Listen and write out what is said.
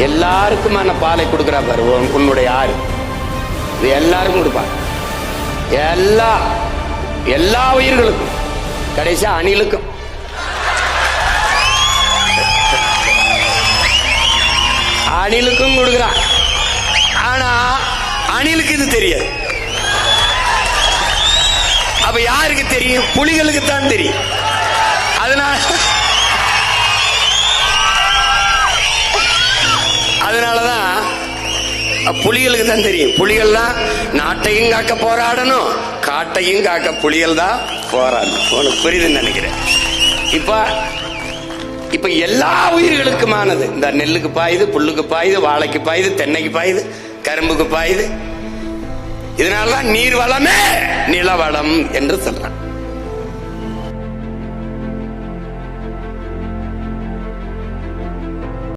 எல்லாருக்குமான பாலை கொடுக்குறா பாரு உன்னுடைய ஆறு. இது எல்லாருக்கும் கொடுப்பாங்க, எல்லா உயிர்களுக்கும், கடைசியா அணிலுக்கும். அணிலுக்கும் கொடுக்குறான். ஆனா அணிலுக்கு இது தெரியாது. அப்ப யாருக்கு தெரியும்? புலிகளுக்கு தான் தெரியும். அதனாலதான் புலிகளுக்கு தான் தெரியும். புலிகள் தான் நாட்டையும் காக்க போராடணும், காட்டையும் காக்க புலிகள் தான் போராடணும். உனக்கு புரியுதுன்னு நினைக்கிறேன். இப்ப எல்லா உயிர்களுக்குமானது. இந்த நெல்லுக்கு பாயுது, புல்லுக்கு பாயுது, வாழைக்கு பாயுது, தென்னைக்கு பாயுது, கரும்புக்கு பாயுது. இதனாலதான் நீர் வளமே நிலவளம் என்று சொல்றான்.